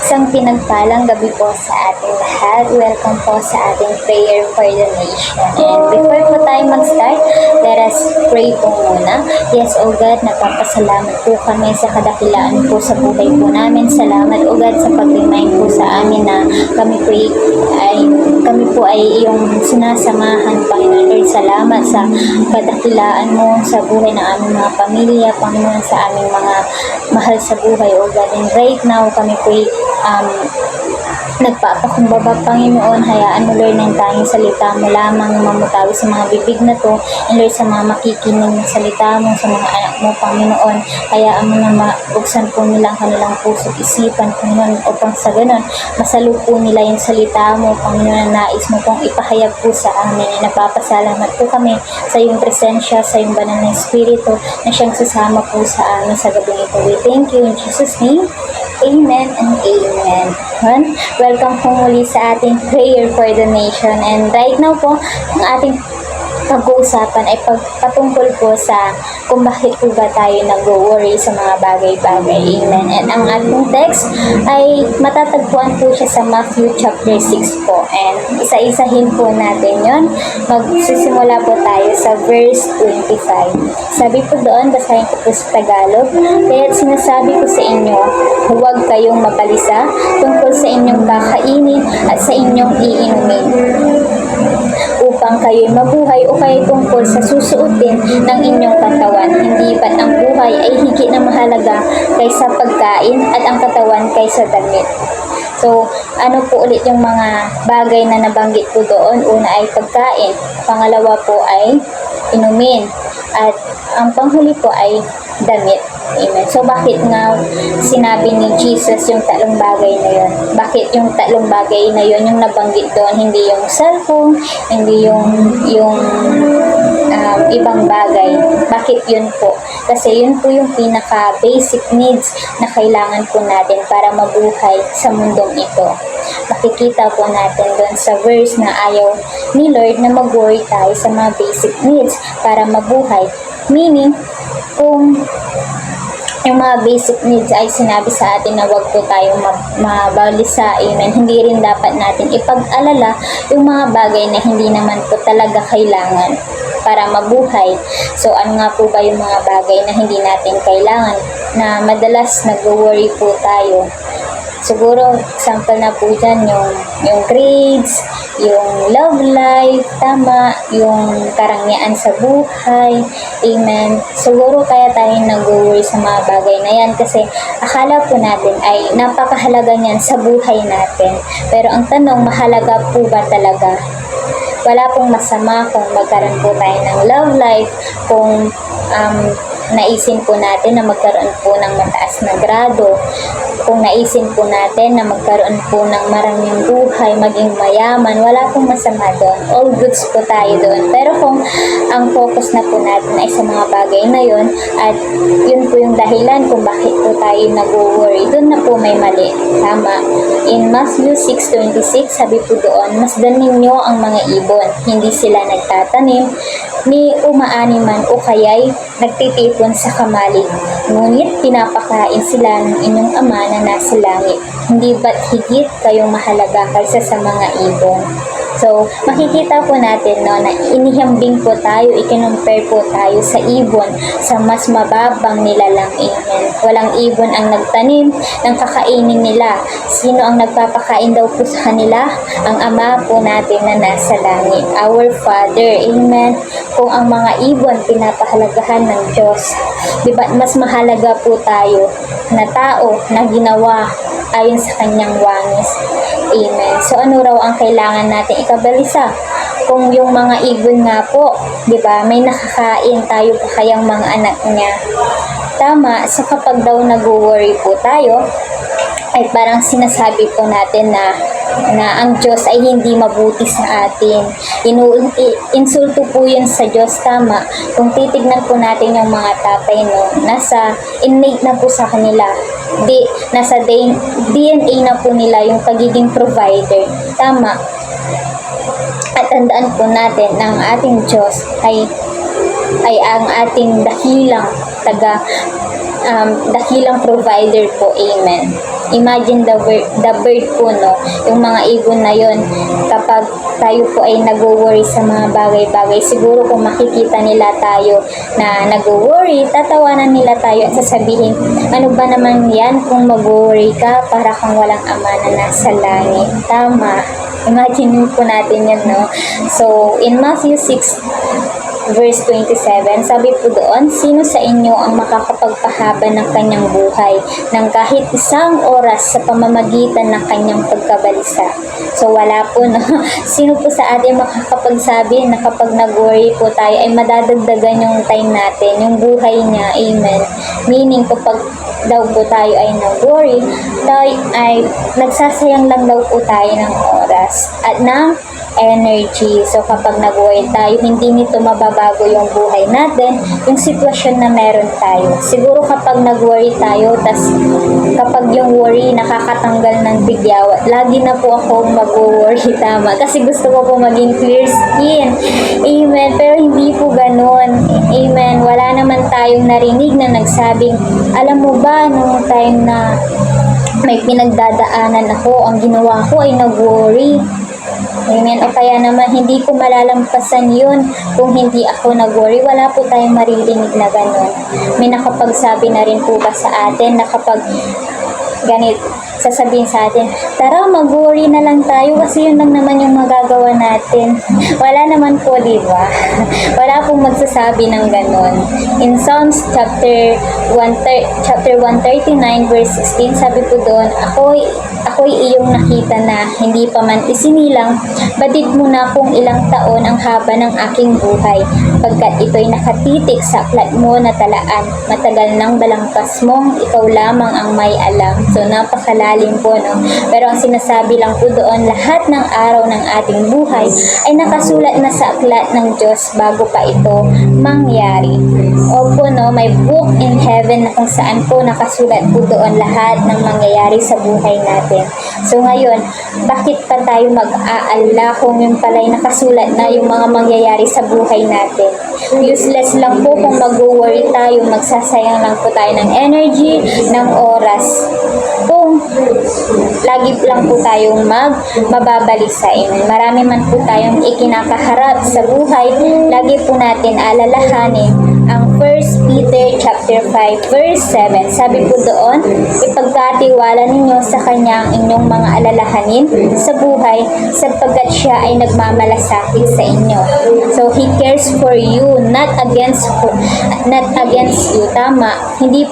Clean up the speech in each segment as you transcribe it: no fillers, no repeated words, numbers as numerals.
Isang pinagpalang gabi po sa ating lahat. Welcome po sa ating prayer for the nation. And before po tayo mag-start, let us pray po muna. Yes, O God, napapasalamat po kami sa kadakilaan po sa buhay po namin. Salamat, O God, sa pag-remind po sa amin na kami po ay iyong sinasamahan, Panginoon Lord. Salamat sa kadakilaan mo sa buhay ng aming mga pamilya, Panginoon, sa aming mga mahal sa buhay, O God. And right now, kami po nagpapakumbaba, Panginoon. Hayaan mo, Lord, ng tanging salita mo lamang mamutawi sa mga bibig na to, and Lord, sa mga makikinig ng salita mo, sa mga anak mo, Panginoon. Hayaan mo na mabuksan po nila ang kanilang puso't isipan, Panginoon, upang sa ganun masalo po nila yung salita mo, Panginoon, na nais mo pong ipahayag po sa amin. Napapasalamat po kami sa iyong presensya, sa iyong banal na Espiritu na siyang sasama po sa amin sa gabing ito. We thank you in Jesus' name. Amen and amen. Welcome po muli sa ating prayer for the nation. And right now po, ang ating pag-uusapan ay patungkol po sa kung bakit po ba tayo nag-worry sa mga bagay-bagay. Amen. And ang ating text ay matatagpuan po siya sa Matthew chapter 6 po. And isa-isahin po natin yon. Magsisimula po tayo sa verse 25. Sabi po doon, basahin ko po sa Tagalog, kaya't sinasabi ko sa inyo, huwag kayong mabalisa tungkol sa inyong kakainin at sa inyong iinumin, upang kayo'y mabuhay, o kayo tungkol sa susuotin ng inyong katawan. Hindi ba't ang buhay ay higit na mahalaga kaysa pagkain at ang katawan kaysa damit? So, ano po ulit yung mga bagay na nabanggit po doon? Una ay pagkain, pangalawa po ay inumin, at ang panghuli po ay damit. Amen. So, bakit nga sinabi ni Jesus yung tatlong bagay na yun? Bakit yung tatlong bagay na yun yung nabanggit doon? Hindi yung cellphone, hindi yung ibang bagay. Bakit yun po? Kasi yun po yung pinaka-basic needs na kailangan po natin para mabuhay sa mundong ito. Makikita po natin doon sa verse na ayaw ni Lord na mag-worry tayo sa mga basic needs para mabuhay. Meaning, kung yung mga basic needs ay sinabi sa atin na wag po tayong mabalisa, amen, hindi rin dapat natin ipag-alala yung mga bagay na hindi naman po talaga kailangan para mabuhay. So, ano nga po ba yung mga bagay na hindi natin kailangan na madalas nag-worry po tayo? Siguro, example na po dyan, yung grades, yung love life, tama, yung karangyaan sa buhay, amen. Siguro kaya tayo nag-worry sa mga bagay na yan kasi akala po natin ay napakahalaga niyan sa buhay natin. Pero ang tanong, mahalaga po ba talaga? Wala pong masama kung magkaroon po tayo ng love life, kung naisin po natin na magkaroon po ng mataas na grado, kung naisin po natin na magkaroon po ng maraming buhay, maging mayaman, wala pong masama doon. All goods po tayo doon. Pero kung ang focus na po natin ay sa mga bagay na yun, at yun po yung dahilan kung bakit po tayo nag-worry, doon na po may mali. Tama. In Matthew 6:26, sabi po doon, masdan ninyo ang mga ibon, hindi sila nagtatanim, ni umaaniman o kaya'y nagtitipon sa kamalig. Ngunit pinapakain sila ng inyong ama na nasa langit. Hindi ba't higit kayong mahalaga kaysa sa mga ibon? So, makikita po natin na inihambing po tayo, ikinumpare po tayo sa ibon, sa mas mababang nilalang. Amen. Walang ibon ang nagtanim ng kakainin nila. Sino ang nagpapakain daw po sa kanila? Ang ama po natin na nasa langit. Our Father. Amen. Kung ang mga ibon pinapahalagahan ng Diyos, di ba mas mahalaga po tayo na tao na ginawa ayon sa kanyang wangis. Amen. So, ano raw ang kailangan natin ikabalisa? Kung yung mga ibon nga po, di ba, may nakakain, tayo pa kayang mga anak niya. Tama. So, kapag daw nag-worry po tayo, ay parang sinasabi po natin na ang Diyos ay hindi mabuti sa atin. Insulto po yun sa Diyos, tama. Kung titignan po natin yung mga tatay, no, nasa innate na po sa kanila. Nasa DNA na po nila yung pagiging provider. Tama. At tandaan po natin na ang ating Diyos ay ang ating dakilang dakilang provider po. Amen. Imagine the bird po, no? Yung mga ibon na yon, kapag tayo po ay nag-worry sa mga bagay-bagay, siguro kung makikita nila tayo na nag-worry, tatawanan nila tayo at sasabihin, ano ba naman yan kung mag-worry ka, para kang walang ama na nasa langit. Tama. Imagine po natin yan, no? So, in Matthew 6, verse 27, sabi po doon, sino sa inyo ang makakapagpahaba ng kanyang buhay ng kahit isang oras sa pamamagitan ng kanyang pagkabalisa? So, wala po, no? Sino po sa atin makakapagsabi na kapag nag-worry po tayo ay madadagdagan yung time natin, yung buhay niya? Amen. Meaning, kapag daw po tayo ay nag-worry, tayo ay nagsasayang lang daw po tayo ng oras at ng energy. So, kapag nag-worry tayo, hindi nito mababago yung buhay natin, yung sitwasyon na meron tayo. Siguro kapag nag-worry tayo, tas kapag yung worry nakakatanggal ng bigyawat, lagi na po ako mag-worry, tama. Kasi gusto ko po maging clear skin. Amen. Pero hindi po ganun. Amen. Wala naman tayong narinig na nagsabing, alam mo ba, nung time na may pinagdadaanan ako, ang ginawa ko ay nag-worry. Amen. O kaya naman, hindi ko malalampasan yun kung hindi ako nag-worry. Wala po tayong maririnig na gano'n. May nakapagsabi na rin po ba sa atin na kapag sasabihin sa atin, tara mag-worry na lang tayo kasi yun lang naman yung magagawa natin. Wala naman po, di ba? Wala pong magsasabi ng ganon. In Psalms chapter 139 verse 16, sabi po doon, ako'y iyong nakita na hindi pa man isinilang, batid mo na kung ilang taon ang haba ng aking buhay, pagkat ito'y nakatitik sa aklat mo na talaan, matagal nang balangkas mong ikaw lamang ang may alam. So, napakalalim po, no? Pero ang sinasabi lang po doon, lahat ng araw ng ating buhay ay nakasulat na sa aklat ng Diyos bago pa ito mangyari. Opo, no? May book in heaven na kung saan po nakasulat po doon lahat ng mangyayari sa buhay natin. So, ngayon, bakit pa tayo mag-aalala kung yung pala'y nakasulat na yung mga mangyayari sa buhay natin? Useless lang po kung mag-worry tayo, magsasayang lang po tayo ng energy, ng oras. Kung lagi lang po tayong mababalisa. Marami man po tayong ikinakaharap sa buhay, lagi po natin alalahanin ang 1 Peter chapter 5 verse 7. Sabi po doon, ipagkatiwala ninyo sa Kanya ang inyong mga alalahanin sa buhay sapagkat Siya ay nagmamalasakit sa inyo. So, He cares for you, not against you. Tama, hindi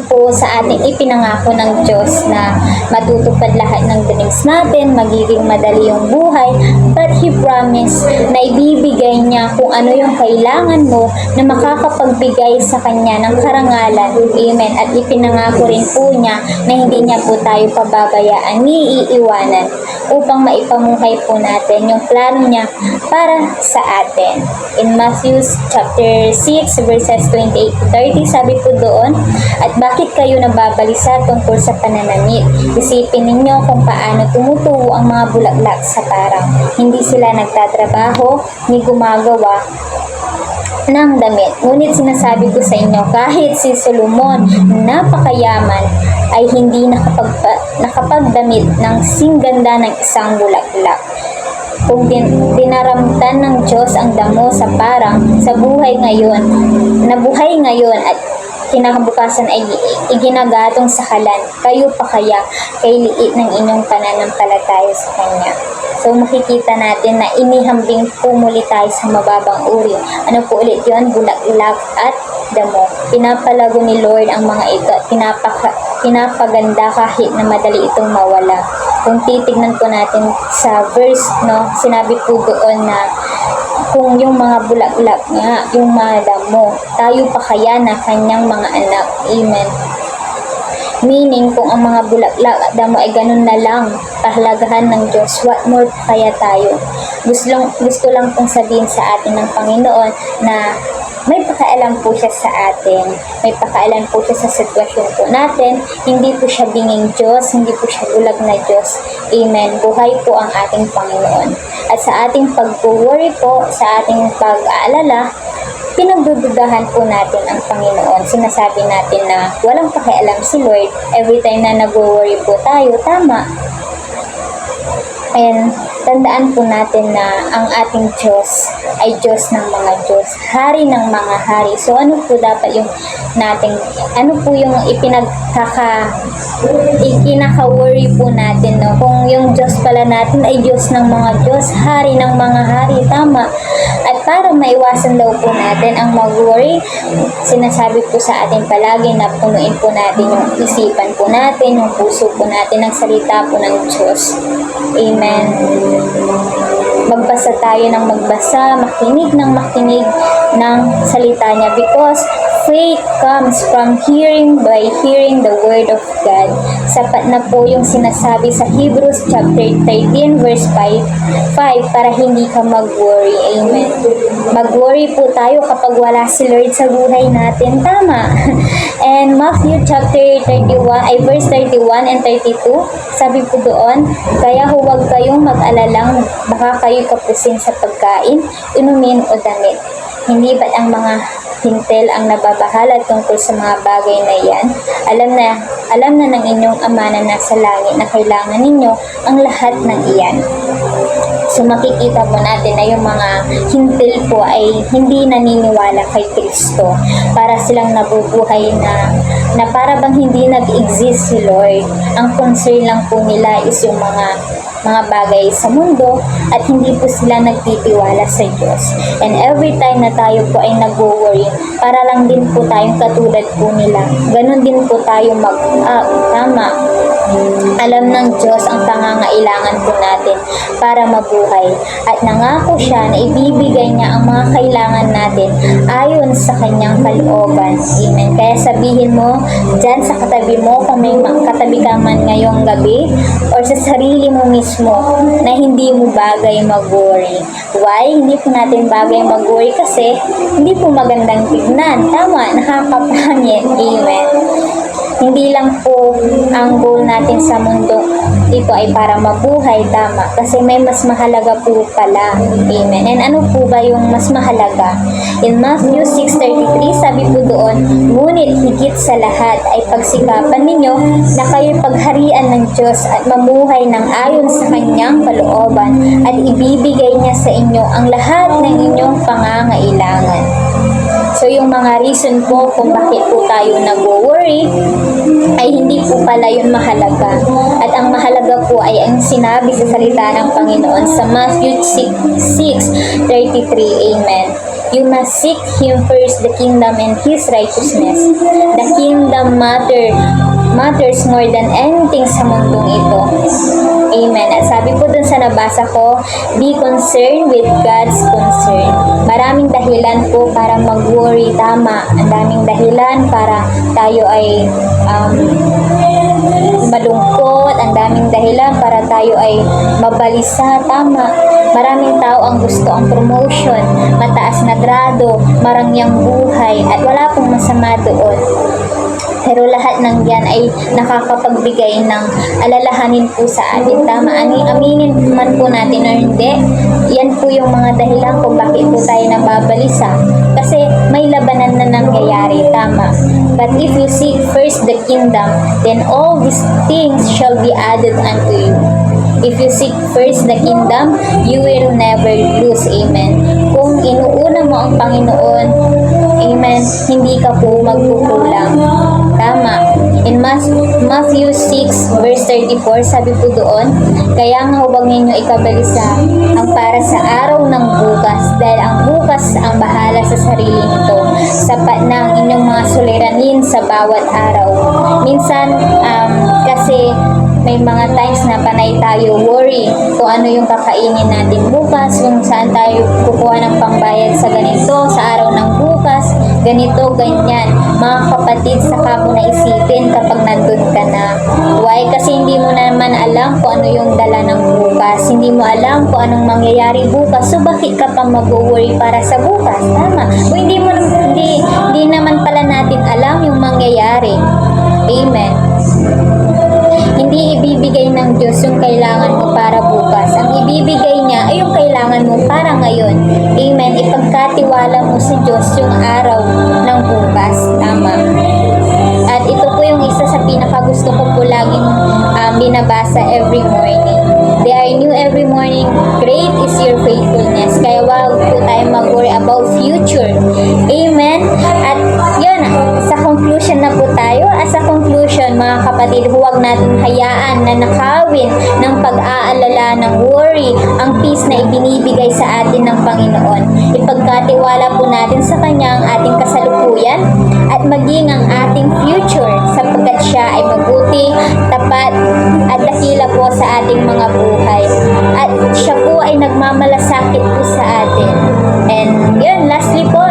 po sa ating ipinangako ng Diyos na matutupad lahat ng dreams natin, magiging madali yung buhay, but He promised na ibibigay niya kung ano yung kailangan mo na makakapagbigay sa Kanya ng karangalan. Amen. At ipinangako rin po niya na hindi niya po tayo pababayaan ni iiwanan upang maipamuhay po natin yung plano niya para sa atin. In Matthew chapter 6 verses 28-30, sabi po doon, at bakit kayo nababalisa tungkol sa pananamit? Isipin ninyo kung paano tumutubo ang mga bulaklak sa parang. Hindi sila nagtatrabaho, ni gumagawa ng damit. Ngunit sinasabi ko sa inyo, kahit si Solomon, napakayaman, ay hindi nakapagdamit ng singganda ng isang bulaklak. Kung dinaramtan ng Diyos ang damo sa parang, nabuhay ngayon at kinabukasan ay iginagatong sa kalan, kayo pa kaya kay liit ng inyong pananampalataya sa Kanya. So, makikita natin na inihambing po muli tayo sa mababang uri. Ano po ulit yun? Bulaklak at damo. Pinapalago ni Lord ang mga ito at pinapaganda kahit na madali itong mawala. Kung titignan po natin sa verse, no, sinabi po doon na kung yung mga bulaklak nga, yung mga damo, tayo pa kaya na Kanyang mga anak. Amen. Meaning, kung ang mga bulaklak at damo ay ganun na lang kahalagahan ng Diyos, what more pa kaya tayo? Gusto lang pong sabihin sa atin ng Panginoon na may pakialam po siya sa atin. May pakialam po siya sa sitwasyon po natin. Hindi po siya binging Diyos, hindi po siya bulag na Diyos. Amen. Buhay po ang ating Panginoon. At sa ating pag-worry po, sa ating pag-aalala, pinagdududahan po natin ang Panginoon. Sinasabi natin na walang pakialam si Lord. Every time na nag-worry po tayo, tama. And tandaan po natin na ang ating Diyos ay Diyos ng mga Diyos, Hari ng mga hari. So ano po dapat yung ano po yung ikinaka-worry po natin, no? Kung yung Diyos pala natin ay Diyos ng mga Diyos, Hari ng mga hari, tama. At para maiwasan daw po natin ang mag-worry, sinasabi po sa atin palagi na punuin po natin yung isipan po natin, yung puso po natin ng salita po ng Diyos. Amen. Magbasa tayo ng magbasa, makinig ng salita niya, because faith comes from hearing by hearing the word of God. Sapat na po yung sinasabi sa Hebrews chapter 13 verse 5 para hindi ka mag-worry. Amen. Mag-worry po tayo kapag wala si Lord sa buhay natin. Tama. And Matthew chapter 31 verse 31 and 32, sabi po doon, kaya huwag kayong mag-alalang baka kayo kapusin sa pagkain, inumin o damit. Hindi ba't ang mga hintel ang nababahala tungkol sa mga bagay na iyan? Alam na ng inyong Ama na nasa langit na kailangan ninyo ang lahat ng iyan. So makikita po natin na yung mga hintil po ay hindi naniniwala kay Kristo. Para silang nabubuhay na para bang hindi nag-exist si Lord. Ang concern lang po nila is yung mga bagay sa mundo at hindi po sila nagtitiwala sa Diyos. And every time na tayo po ay nag-worry, para lang din po tayong katulad po nila. Ganon din po tayo tama. Alam ng Diyos ang pangangailangan po natin para mabuhay. At nangako siya na ibibigay niya ang mga kailangan natin ayon sa kanyang kalooban. Amen. Kaya sabihin mo dyan sa katabi mo, kung may katabi ka man ngayong gabi, or sa sarili mo mismo, na hindi mo bagay mag-worry. Why? Hindi po natin bagay mag-worry kasi hindi po magandang tignan. Tama, nakakapangit. Amen. Hindi lang po ang goal natin sa mundo dito ay para mabuhay, tama. Kasi may mas mahalaga po pala. Amen. And ano po ba yung mas mahalaga? In Matthew 6:33, sabi po doon, ngunit higit sa lahat ay pagsikapan ninyo na kayo'y pagharian ng Diyos at mamuhay ng ayon sa kanyang kalooban at ibibigay niya sa inyo ang lahat ng inyong pangangailangan. So yung mga reason po kung bakit po tayo nag-worry ay hindi po pala yun mahalaga. At ang mahalaga po ay ang sinabi sa salita ng Panginoon sa Matthew 6:33. Amen. You must seek Him first, the kingdom and His righteousness. The kingdom matters more than anything sa mundong ito. Amen. At sabi po dun sa nabasa ko, be concerned with God's concern. Maraming dahilan po para mag-worry, tama. Ang daming dahilan para tayo ay malungkot. Ang daming dahilan para tayo ay mabalisa, tama. Maraming tao ang gusto ang promotion, mataas na grado, marangyang buhay, at wala pong masama doon. Pero lahat ng yan ay nakakapagbigay ng alalahanin po sa atin. Tama, aminin man po natin o hindi, yan po yung mga dahilan kung bakit po tayo nababalisa. Kasi may labanan na nangyayari, tama. But if you seek first the kingdom, then all these things shall be added unto you. If you seek first the kingdom, you will never lose. Amen. Kung inuuna mo ang Panginoon, amen, hindi ka po magkukulang. Tama. In Matthew 6 verse 34, sabi po doon, kaya nga huwag ninyo ikabalisa ang para sa araw ng bukas, dahil ang bukas ang bahala sa sarili nito. Sapat na ang inyong mga suliranin sa bawat araw. Minsan, kasi may mga times na panay tayo worry kung ano yung kakainin natin bukas, kung saan tayo kukuha ng pangbayad sa ganito, sa araw ng bukas, ganito, ganyan. Mga kapatid, saka mo na isipin kapag nandun ka na. Why? Kasi hindi mo naman alam kung ano yung dala ng bukas. Hindi mo alam kung anong mangyayari bukas. So, bakit ka pa mag-worry para sa bukas? Tama. O hindi naman pala natin alam yung mangyayari. Amen. Hindi ibibigay ng Diyos yung kailangan mo para bukas. Ang ibibigay niya ay yung kailangan mo para ngayon. Amen. ipagkatiwala mo sa Diyos yung araw ng bukas. Tama. At ito po yung isa sa pinakagusto ko po laging binabasa every morning. They are new every morning. Great is your faithfulness. Kaya wag po tayo mag-worry about future. Amen? At yun, sa conclusion na po tayo. Sa conclusion, mga kapatid, huwag natin hayaan na nakawin ng pag-aalala, ng worry, ang peace na ibinibigay sa atin ng Panginoon. Ipagkatiwala po natin sa Kanya ang ating kasalukuyan at maging ang ating future sapagkat siya ay mabuti, tapat, at dakila po sa ating mga buhay. At siya po ay nagmamalasakit po sa atin. And yun, lastly po,